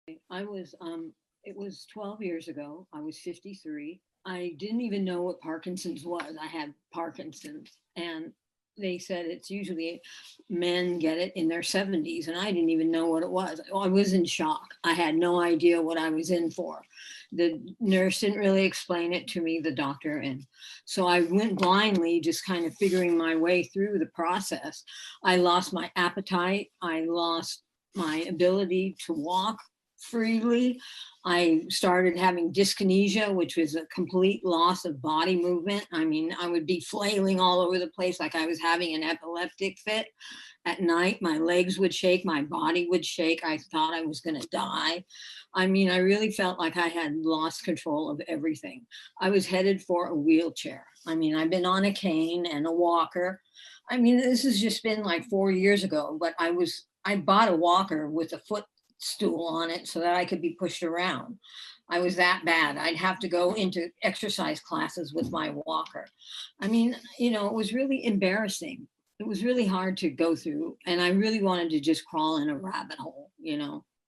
It was 12 years ago. I was 53. I didn't even know what Parkinson's was. I had Parkinson's, and they said it's usually men get it in their 70s, and I didn't even know what it was. I was in shock. I had no idea what I was in for. The nurse didn't really explain it to me, the doctor, and so I went blindly, just kind of figuring my way through the process. I lost my appetite. I lost my ability to walk freely. I started having dyskinesia, which was a complete loss of body movement. I mean, I would be flailing all over the place like I was having an epileptic fit. At night, my legs would shake, my body would shake. I thought I was going to die. I mean, I really felt like I had lost control of everything. I was headed for a wheelchair. I mean, I've been on a cane and a walker. I mean, this has just been like 4 years ago, but I bought a walker with a footstool on it so that I could be pushed around. I was that bad. I'd have to go into exercise classes with my walker. I mean, it was really embarrassing. It was really hard to go through, and I really wanted to just crawl in a rabbit hole.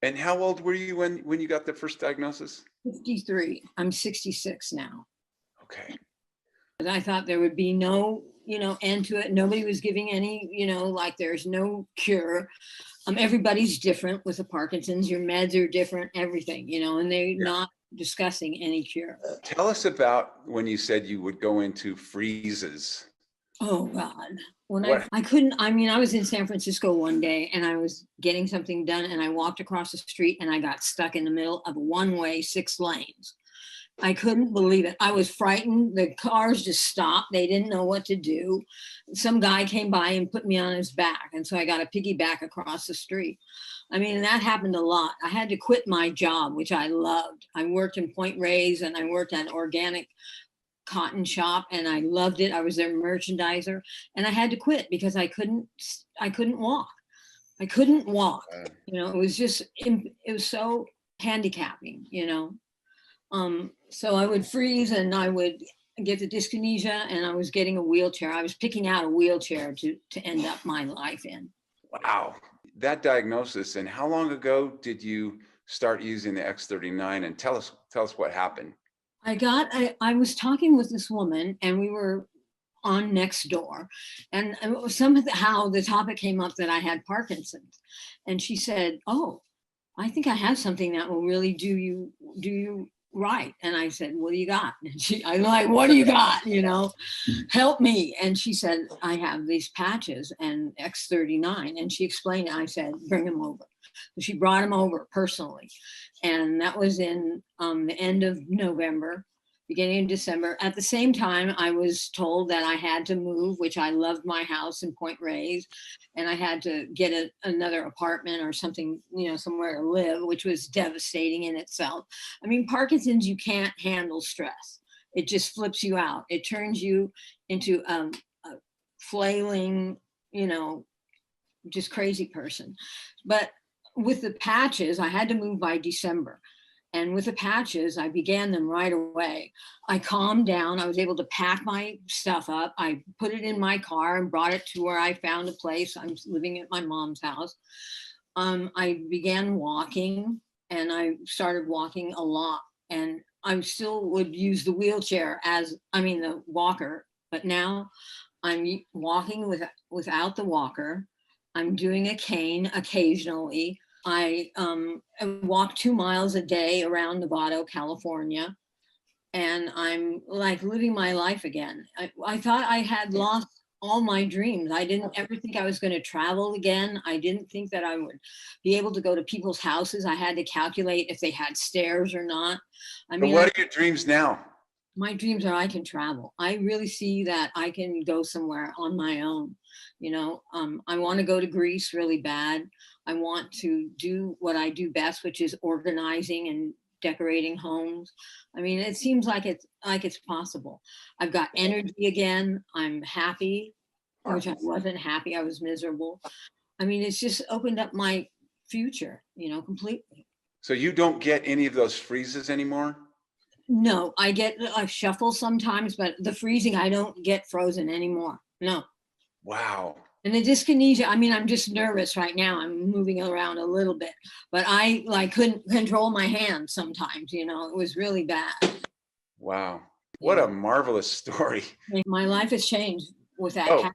And how old were you when you got the first diagnosis? 53. I'm 66 now. Okay. And I thought there would be no, end to it. Nobody was giving any, like there's no cure. Everybody's different with the Parkinson's. Your meds are different, everything, and they're not discussing any cure. Tell us about when you said you would go into freezes. Oh God. I couldn't, I was in San Francisco one day and I was getting something done and I walked across the street and I got stuck in the middle of a one-way 6 lanes. I couldn't believe it. I was frightened. The cars just stopped. They didn't know what to do. Some guy came by and put me on his back. And so I got a piggyback across the street. I mean, that happened a lot. I had to quit my job, which I loved. I worked in Point Reyes and I worked at an organic cotton shop and I loved it. I was their merchandiser and I had to quit because I couldn't walk. I couldn't walk. It was so handicapping, So I would freeze and I would get the dyskinesia and I was getting a wheelchair. I was picking out a wheelchair to end up my life in. Wow. That diagnosis, and how long ago did you start using the X39? And tell us what happened. I was talking with this woman and we were on Nextdoor, and somehow the topic came up that I had Parkinson's, and she said, "Oh, I think I have something that will really do you right." And I said, "What do you got?" And I'm like, "What do you got? Help me." And she said, "I have these patches and X39." And she explained it. I said, "Bring them over." So she brought him over personally. And that was in the end of November, beginning of December. At the same time, I was told that I had to move, which I loved my house in Point Reyes, and I had to get another apartment or something, somewhere to live, which was devastating in itself. I mean, Parkinson's, you can't handle stress. It just flips you out. It turns you into a flailing, just crazy person. But with the patches, I had to move by December. And with the patches, I began them right away. I calmed down. I was able to pack my stuff up. I put it in my car and brought it to where I found a place. I'm living at my mom's house. I began walking and I started walking a lot. And I still would use the wheelchair the walker. But now I'm walking without the walker. I'm doing a cane occasionally. I walk 2 miles a day around Novato, California, and I'm like living my life again. I thought I had lost all my dreams. I didn't ever think I was going to travel again. I didn't think that I would be able to go to people's houses. I had to calculate if they had stairs or not. But what are your dreams now? My dreams are I can travel. I really see that I can go somewhere on my own. I want to go to Greece really bad. I want to do what I do best, which is organizing and decorating homes. I mean, it seems like it's possible. I've got energy again. I'm happy, which I wasn't happy. I was miserable. I mean, it's just opened up my future, completely. So you don't get any of those freezes anymore? No, I get a shuffle sometimes, but the freezing, I don't get frozen anymore. No. Wow. And the dyskinesia, I mean, I'm just nervous right now. I'm moving around a little bit, but I like couldn't control my hands sometimes, you know, it was really bad. Wow. What a marvelous story. My life has changed with that. Oh,